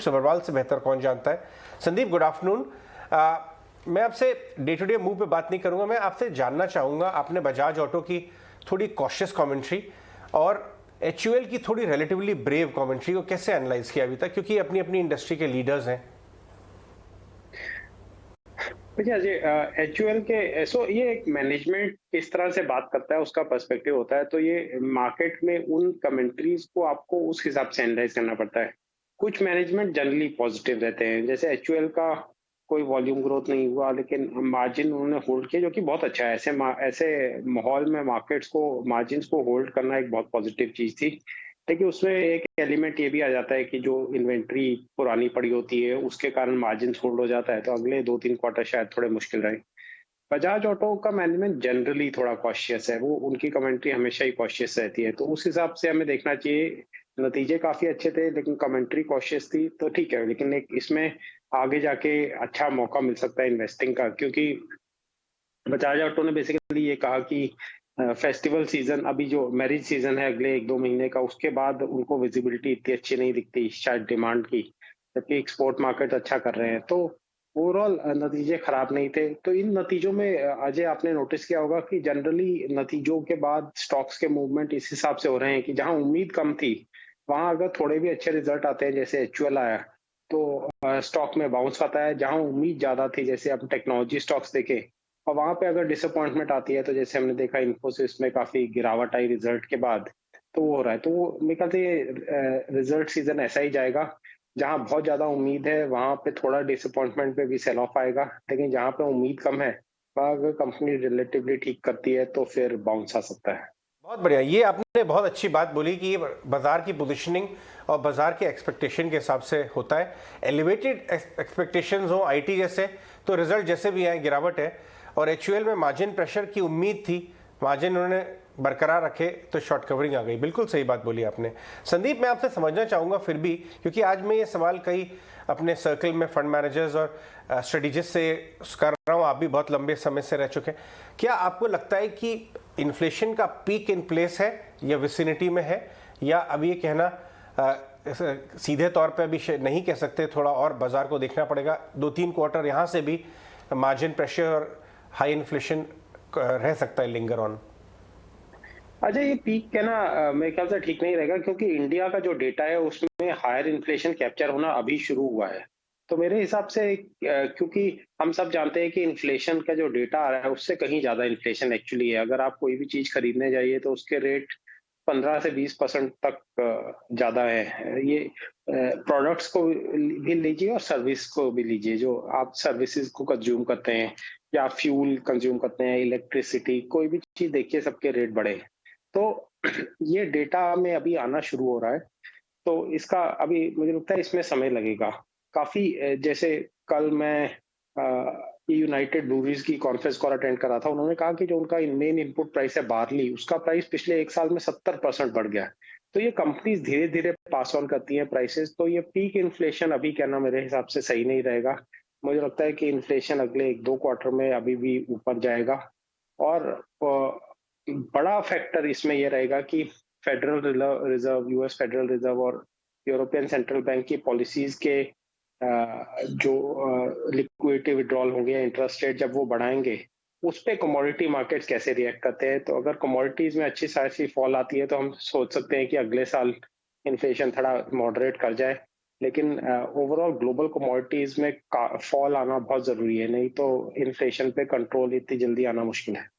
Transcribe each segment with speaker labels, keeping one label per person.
Speaker 1: सभरवाल से बेहतर कौन जानता है। Sandeep, good afternoon. मैं आपसे डे टू डे मूव पे बात नहीं करूंगा, मैं आपसे जानना चाहूंगा, आपने बजाज ऑटो की थोड़ी कॉशियस कमेंट्री और HUL की थोड़ी रिलेटिवली ब्रेव कमेंट्री को कैसे एनालाइज किया अभी तक, क्योंकि अपनी अपनी इंडस्ट्री के लीडर्स हैं।
Speaker 2: देखिए अजय, HUL के ये एक मैनेजमेंट किस तरह से बात करता है उसका पर्सपेक्टिव होता है। तो ये मार्केट में उन कमेंट्रीज को आपको उस हिसाब से एनालाइज करना पड़ता है। कुछ मैनेजमेंट जनरली पॉजिटिव रहते हैं, जैसे HUL का कोई वॉल्यूम ग्रोथ नहीं हुआ लेकिन मार्जिन उन्होंने होल्ड किया, जो कि बहुत अच्छा है। ऐसे माहौल में मार्केट्स को मार्जिन को होल्ड करना एक बहुत पॉजिटिव चीज थी। लेकिन उसमें एक एलिमेंट ये भी आ जाता है कि जो इन्वेंट्री पुरानी पड़ी होती है उसके कारण मार्जिन होल्ड हो जाता है, तो अगले 2-3 क्वार्टर शायद थोड़े मुश्किल रहे। बजाज ऑटो का मैनेजमेंट जनरली थोड़ा कॉशियस है, वो उनकी कमेंट्री हमेशा ही कॉशियस रहती है, तो उस हिसाब से हमें देखना चाहिए। नतीजे काफी अच्छे थे लेकिन कमेंट्री कॉशियस थी, तो ठीक है। लेकिन एक इसमें आगे जाके अच्छा मौका मिल सकता है इन्वेस्टिंग का, क्योंकि बजाज ऑटो ने बेसिकली ये कहा कि फेस्टिवल सीजन, अभी जो मैरिज सीजन है अगले 1-2 महीने का, उसके बाद उनको विजिबिलिटी इतनी अच्छी नहीं दिखती शायद डिमांड की, जबकि एक्सपोर्ट मार्केट अच्छा कर रहे हैं। तो ओवरऑल नतीजे खराब नहीं थे। तो इन नतीजों में अजय आपने नोटिस किया होगा कि जनरली नतीजों के बाद स्टॉक्स के मूवमेंट इस हिसाब से हो रहे हैं कि जहां उम्मीद कम थी वहां अगर थोड़े भी अच्छे रिजल्ट आते हैं, जैसे HUL आया, तो स्टॉक में बाउंस आता है। जहां उम्मीद ज्यादा थी, जैसे आप टेक्नोलॉजी स्टॉक्स देखें, और वहां पे अगर डिसअपॉइंटमेंट आती है, तो जैसे हमने देखा इन्फोसिस में काफी गिरावट आई रिजल्ट के बाद, तो वो हो रहा है। तो वो मेरे ख्याल से रिजल्ट सीजन ऐसा ही जाएगा, जहां बहुत ज्यादा उम्मीद है वहां पे थोड़ा डिसअपॉइंटमेंट पे भी सेल ऑफ आएगा, लेकिन जहां पे उम्मीद कम है वहां अगर कंपनी रिलेटिवली ठीक करती है तो फिर बाउंस आ सकता है।
Speaker 1: बहुत बढ़िया, ये आपने बहुत अच्छी बात बोली कि ये बाजार की पोजीशनिंग और बाजार के एक्सपेक्टेशन के हिसाब से होता है। एलिवेटेड एक्सपेक्टेशंस हो IT जैसे, तो रिजल्ट जैसे भी आए गिरावट है। और HUL में मार्जिन प्रेशर की उम्मीद थी, मार्जिन उन्होंने बरकरार रखे तो शॉर्ट कवरिंग आ गई। बिल्कुल सही बात बोली आपने। संदीप, मैं आपसे समझना चाहूँगा फिर भी, क्योंकि आज मैं ये सवाल कई अपने सर्कल में फंड मैनेजर्स और स्ट्रेटेजिस्ट से कर रहा हूँ, आप भी बहुत लंबे समय से रह चुके हैं। क्या आपको लगता है कि इन्फ्लेशन का पीक इन प्लेस है या विसिनिटी में है, या अभी ये कहना सीधे तौर पे अभी नहीं कह सकते, थोड़ा और बाजार को देखना पड़ेगा, 2-3 क्वार्टर यहाँ से भी मार्जिन प्रेशर और हाई इन्फ्लेशन रह सकता है लिंगर ऑन?
Speaker 2: अच्छा, ये पीक कहना मेरे ख्याल से ठीक नहीं रहेगा, क्योंकि इंडिया का जो डेटा है उसमें हायर इन्फ्लेशन कैप्चर होना अभी शुरू हुआ है। तो मेरे हिसाब से क्योंकि हम सब जानते हैं कि इन्फ्लेशन का जो डेटा आ रहा है उससे कहीं ज्यादा इन्फ्लेशन एक्चुअली है। अगर आप कोई भी चीज खरीदने जाइए तो उसके रेट 15 से 20% तक ज्यादा है। ये प्रोडक्ट्स को भी लीजिए और सर्विस को भी लीजिए, जो आप सर्विसेज को कंज्यूम करते हैं या फ्यूल कंज्यूम करते हैं, इलेक्ट्रिसिटी, कोई भी चीज देखिए सबके रेट बढ़े हैं। तो ये डेटा में अभी आना शुरू हो रहा है, तो इसका अभी मुझे लगता है इसमें समय लगेगा काफी। जैसे कल मैं यूनाइटेड ब्रूरीज की कॉन्फ्रेंस कॉल अटेंड कर रहा था, उन्होंने कहा कि जो उनका मेन इनपुट प्राइस है बार्ली, उसका प्राइस पिछले 1 साल में 70% बढ़ गया है। तो ये कंपनीज धीरे धीरे पास ऑन करती हैं प्राइसेस, तो ये पीक इन्फ्लेशन अभी कहना मेरे हिसाब से सही नहीं रहेगा। मुझे लगता है कि इन्फ्लेशन अगले 1-2 क्वार्टर में अभी भी ऊपर जाएगा। और बड़ा फैक्टर इसमें यह रहेगा कि federal reserve, US federal reserve और यूरोपियन सेंट्रल बैंक की पॉलिसीज के जो लिक्विडिटी विड्रॉल होंगे या इंटरेस्ट रेट जब वो बढ़ाएंगे, उस पे कमोडिटी मार्केट्स कैसे रिएक्ट करते हैं। तो अगर कमोडिटीज में अच्छी खासी फॉल आती है तो हम सोच सकते हैं कि अगले साल इन्फ्लेशन थोड़ा मॉडरेट कर जाए। लेकिन ओवरऑल ग्लोबल कमोडिटीज में फॉल आना बहुत जरूरी है, नहीं तो इन्फ्लेशन पे कंट्रोल इतनी जल्दी आना मुश्किल है।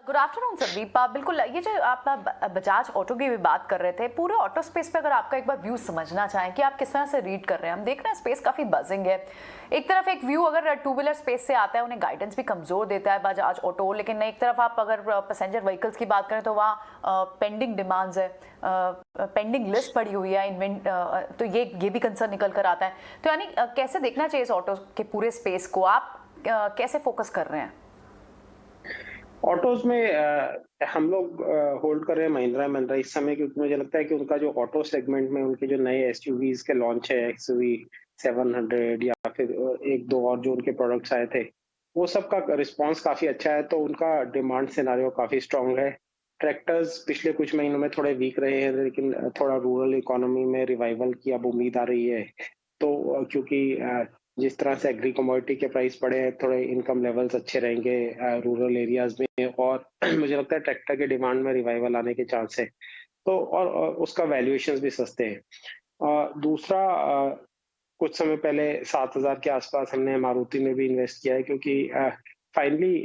Speaker 3: Good afternoon Sandeep. बिल्कुल, ये जो आप बजाज ऑटो की भी बात कर रहे थे, पूरे ऑटो स्पेस पे अगर आपका एक बार व्यू समझना चाहें कि आप किस तरह से रीड कर रहे हैं। हम देख रहे हैं स्पेस काफ़ी बजिंग है। एक तरफ एक व्यू अगर टू व्हीलर स्पेस से आता है, उन्हें गाइडेंस भी कमज़ोर देता है बजाज ऑटो, लेकिन एक तरफ आप अगर पैसेंजर व्हीकल्स की बात करें तो वहाँ पेंडिंग डिमांड्स है, पेंडिंग लिस्ट पड़ी हुई है, तो ये भी कंसर्न निकल कर आता है। तो यानी कैसे देखना चाहिए इस ऑटो के पूरे स्पेस को, आप कैसे फोकस कर रहे हैं?
Speaker 2: ऑटोज में हम लोग होल्ड कर रहे हैं महिंद्रा इस समय, क्योंकि मुझे लगता है कि उनका जो ऑटो सेगमेंट में उनके जो नए SUVs के लॉन्च है, XUV 700 या फिर 1-2 और जो उनके प्रोडक्ट्स आए थे, वो सब का रिस्पांस काफी अच्छा है, तो उनका डिमांड सिनारियो काफी स्ट्रांग है। ट्रैक्टर्स पिछले कुछ महीनों में थोड़े वीक रहे हैं, लेकिन थोड़ा रूरल इकोनॉमी में रिवाइवल की अब उम्मीद आ रही है। तो क्योंकि जिस तरह से एग्री कमोडिटी के प्राइस बढ़े हैं, थोड़े इनकम लेवल्स अच्छे रहेंगे रूरल एरियाज में, और मुझे लगता है ट्रैक्टर के डिमांड में रिवाइवल आने के चांस है। तो और उसका वैल्यूएशंस भी सस्ते हैं। दूसरा, कुछ समय पहले 7,000 के आसपास हमने मारुति में भी इन्वेस्ट किया है, क्योंकि फाइनली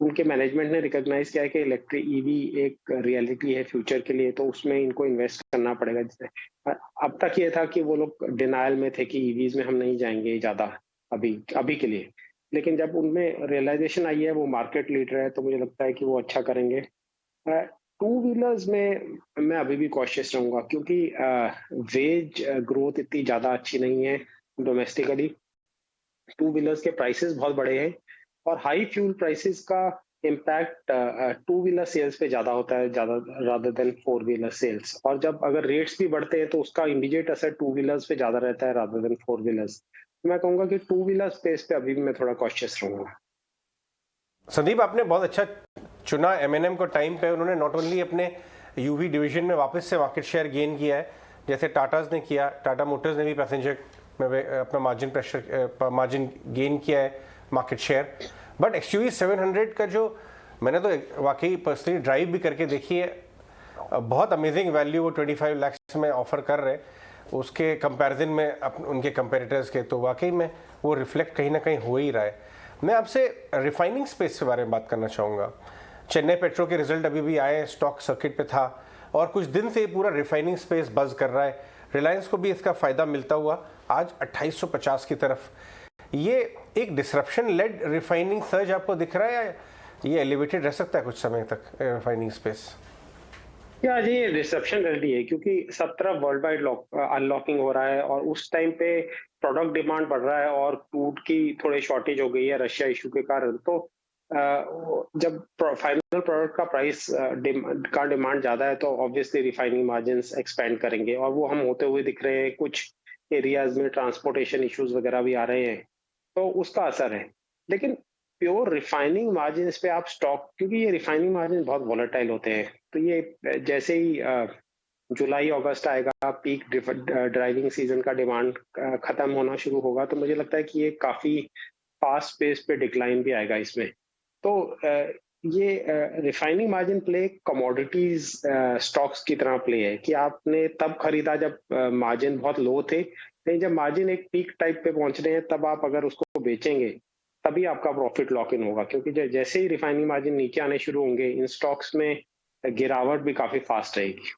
Speaker 2: उनके मैनेजमेंट ने रिकॉग्नाइज किया है कि इलेक्ट्रिक ईवी एक रियलिटी है फ्यूचर के लिए, तो उसमें इनको इन्वेस्ट करना पड़ेगा। अब तक ये था कि वो लोग डिनायल में थे कि ईवीज में हम नहीं जाएंगे ज्यादा अभी के लिए, लेकिन जब उनमें रियलाइजेशन आई है, वो मार्केट लीडर है, तो मुझे लगता है कि वो अच्छा करेंगे। टू व्हीलर्स में मैं अभी भी कॉशियस रहूंगा, क्योंकि वेज ग्रोथ इतनी ज्यादा अच्छी नहीं है डोमेस्टिकली। टू व्हीलर्स के प्राइसेस बहुत बड़े हैं, और हाई फ्यूल प्राइसेस का इम्पैक्ट टू व्हीलर सेल्स पे ज्यादा होता है, ज्यादा rather than four wheeler sales. और जब अगर रेट्स भी बढ़ते हैं तो उसका इमीडिएट असर टू व्हीलर्स पे ज्यादा रहता है रादर देन फोर व्हीलर्स। मैं कहूंगा कि टू व्हीलर स्पेस पे अभी भी मैं थोड़ा कॉशियस रहूंगा।
Speaker 1: संदीप, आपने बहुत अच्छा चुना M&M को टाइम पे। उन्होंने नॉट ओनली अपने यूवी डिवीजन में वापस से मार्केट शेयर गेन किया है, जैसे टाटाज ने किया, टाटा मोटर्स ने भी पैसेंजर में अपना मार्जिन गेन किया है, मार्केट शेयर। बट XUV 700 का जो मैंने तो वाकई पर्सनली ड्राइव भी करके देखी है, बहुत अमेजिंग वैल्यू वो 25 लाख में ऑफर कर रहे हैं उसके कंपैरिजन में उनके कंपेटिटर्स के, तो वाकई में वो रिफ्लेक्ट कहीं ना कहीं हो ही रहा है। मैं आपसे रिफाइनिंग स्पेस के बारे में बात करना चाहूँगा। चेन्नई पेट्रो के रिजल्ट अभी भी आए, स्टॉक सर्किट पे था, और कुछ दिन से पूरा रिफाइनिंग स्पेस बज कर रहा है। रिलायंस को भी इसका फायदा मिलता हुआ आज 2850 की तरफ। ये एक डिसरप्शन लेड रिफाइनिंग सर्ज आपको दिख रहा है, या ये एलिवेटेड रह सकता है कुछ समय तक रिफाइनिंग स्पेस?
Speaker 2: या जी, ये डिसरप्शन रेडी है, क्योंकि सब तरफ वर्ल्ड वाइड अनलॉकिंग हो रहा है, और उस टाइम पे प्रोडक्ट डिमांड बढ़ रहा है, और क्रूड की थोड़ी शॉर्टेज हो गई है रशिया इशू के कारण। तो जब फाइनल प्रोडक्ट का प्राइस का डिमांड ज्यादा है, तो ऑब्वियसली रिफाइनिंग मार्जिन्स एक्सपेंड करेंगे, और वो हम होते हुए दिख रहे हैं। कुछ एरियाज में ट्रांसपोर्टेशन इश्यूज वगैरह भी आ रहे हैं, तो उसका असर है। लेकिन प्योर रिफाइनिंग मार्जिन पे आप स्टॉक, क्योंकि ये रिफाइनिंग मार्जिन बहुत वॉलेटाइल होते हैं, तो ये जैसे ही जुलाई अगस्त आएगा, पीक ड्राइविंग सीजन का डिमांड खत्म होना शुरू होगा, तो मुझे लगता है कि ये काफी फास्ट पेस पे डिक्लाइन भी आएगा इसमें। तो ये refining margin play commodities stocks की तरह प्ले है, कि आपने तब खरीदा जब मार्जिन बहुत लो थे, लेकिन जब मार्जिन एक पीक टाइप पे पहुंच रहे हैं, तब आप अगर उसको बेचेंगे तभी आपका प्रॉफिट लॉक इन होगा, क्योंकि जैसे ही रिफाइनिंग मार्जिन नीचे आने शुरू होंगे, इन स्टॉक्स में गिरावट भी काफी फास्ट रहेगी।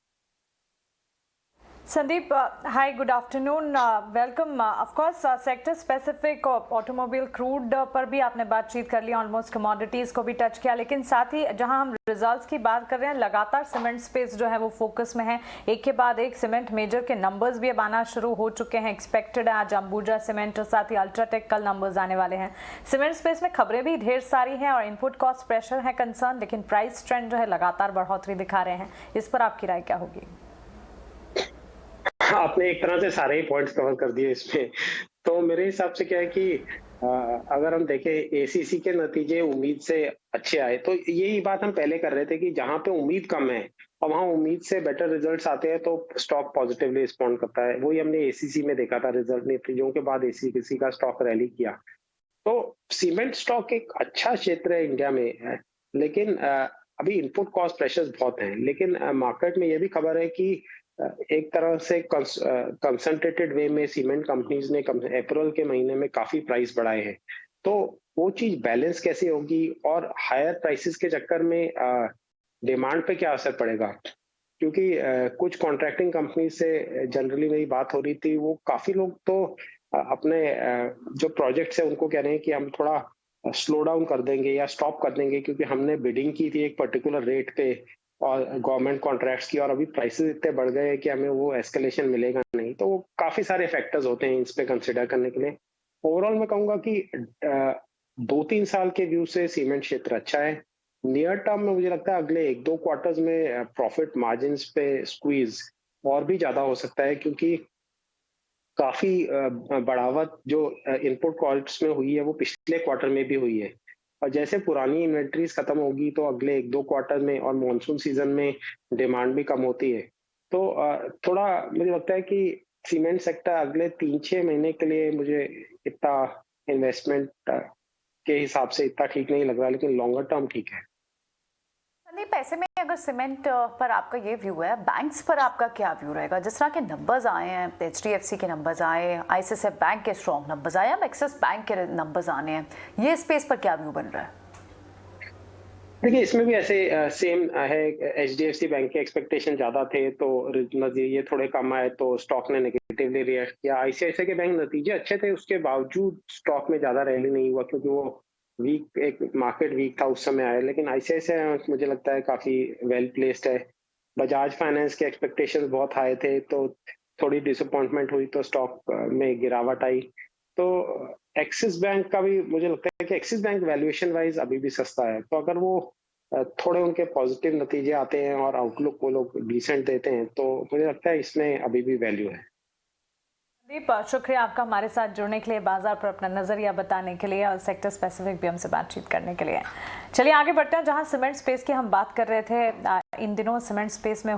Speaker 4: Sandeep, hi, good afternoon. Welcome. Of course, sector specific automobile crude पर भी आपने बातचीत कर ली, ऑलमोस्ट कमोडिटीज को भी टच किया, लेकिन साथ ही जहां हम रिजल्ट्स की बात कर रहे हैं, लगातार सीमेंट स्पेस जो है वो फोकस में है। एक के बाद एक सीमेंट मेजर के नंबर्स भी अब आना शुरू हो चुके हैं। एक्सपेक्टेड है आज अंबुजा सीमेंट और साथ ही अल्ट्राटेक कल नंबर्स आने वाले हैं। सीमेंट स्पेस में खबरें भी ढेर सारी हैं और इनपुट कॉस्ट प्रेशर है कंसर्न, लेकिन प्राइस ट्रेंड जो है लगातार बढ़ोतरी दिखा रहे हैं। इस पर आपकी राय क्या होगी?
Speaker 2: आपने एक तरह से सारे ही पॉइंट्स कवर कर दिए इसमें। तो मेरे हिसाब से क्या है कि अगर हम देखें एसीसी के नतीजे उम्मीद से अच्छे आए, तो यही बात हम पहले कर रहे थे कि जहां पे उम्मीद कम है और वहां उम्मीद से बेटर रिजल्ट्स आते हैं, तो स्टॉक पॉजिटिवली रिस्पॉन्ड करता है। वही हमने एसीसी में देखा था, रिजल्ट नतीजों के बाद एसीसी का स्टॉक रैली किया। तो सीमेंट स्टॉक एक अच्छा क्षेत्र है इंडिया में है, लेकिन अभी इनपुट कॉस्ट प्रेशर्स बहुत हैं। लेकिन मार्केट में यह भी खबर है कि एक तरह से कंसंट्रेटेड वे में सीमेंट कंपनीज ने अप्रैल के महीने में काफी प्राइस बढ़ाए हैं। तो वो चीज बैलेंस कैसे होगी, और हायर प्राइसेस के चक्कर में डिमांड पे क्या असर पड़ेगा? क्योंकि कुछ कॉन्ट्रैक्टिंग कंपनी से जनरली मेरी बात हो रही थी, वो काफी लोग तो अपने जो प्रोजेक्ट्स है उनको कह रहे हैं कि हम थोड़ा स्लो डाउन कर देंगे या स्टॉप कर देंगे, क्योंकि हमने बिडिंग की थी एक पर्टिकुलर रेट पे और गवर्नमेंट कॉन्ट्रैक्ट्स की, और अभी प्राइसेस इतने बढ़ गए हैं कि हमें वो एस्केलेशन मिलेगा नहीं। तो काफी सारे फैक्टर्स होते हैं इस पे कंसिडर करने के लिए। ओवरऑल मैं कहूंगा कि 2-3 साल के व्यू से सीमेंट क्षेत्र अच्छा है। नियर टर्म में मुझे लगता है अगले 1-2 क्वार्टर्स में प्रॉफिट मार्जिन पे स्क्वीज और भी ज्यादा हो सकता है, क्योंकि काफी बढ़ावत जो इनपुट कॉस्ट में हुई है वो पिछले क्वार्टर में भी हुई है। और जैसे पुरानी इन्वेंट्रीज खत्म होगी तो अगले 1-2 क्वार्टर में और मॉनसून सीजन में डिमांड भी कम होती है। तो थोड़ा मुझे लगता है कि सीमेंट सेक्टर अगले 3-6 महीने के लिए मुझे इतना इन्वेस्टमेंट के हिसाब से इतना ठीक नहीं लग रहा, लेकिन लॉन्गर टर्म ठीक है।
Speaker 3: संदीप, ऐसे में अगर सीमेंट पर आपका ये व्यू है, बैंक्स पर आपका क्या व्यू रहेगा? जिस तरह के नंबर्स आए हैं, HDFC के नंबर्स आए, ICICI बैंक के स्ट्रॉन्ग नंबर्स आए, अब एक्सिस बैंक के नंबर्स आने हैं, ये स्पेस पर क्या व्यू बन रहा है?
Speaker 2: देखिए, इसमें भी ऐसे सेम है। HDFC बैंक के एक्सपेक्टेशन ज़्यादा थे तो नतीजे थोड़े कम आए तो स्टॉक ने नेगेटिवली रिएक्ट किया। ICICI के बैंक नतीजे अच्छे थे, उसके बावजूद स्टॉक में ज़्यादा रैली नहीं हुआ क्योंकि वो एक मार्केट वीक था उस समय आया। लेकिन ICICI मुझे लगता है काफ़ी वेल प्लेस्ड है। बजाज फाइनेंस के एक्सपेक्टेशंस बहुत हाई थे तो थोड़ी डिसअपॉइंटमेंट हुई तो स्टॉक में गिरावट आई। तो एक्सिस बैंक का भी मुझे लगता है कि एक्सिस बैंक वैल्यूएशन वाइज अभी भी सस्ता है। तो अगर वो थोड़े उनके पॉजिटिव नतीजे आते हैं और आउटलुक वो लोग डिसेंट देते हैं तो मुझे लगता है इसमें अभी भी वैल्यू है।
Speaker 4: संदीप, शुक्रिया आपका हमारे साथ जुड़ने के लिए, बाजार पर अपना नजरिया बताने के लिए और सेक्टर स्पेसिफिक भी हमसे बातचीत करने के लिए। चलिए आगे बढ़ते हैं, जहां सीमेंट स्पेस की हम बात कर रहे थे। इन दिनों सीमेंट स्पेस में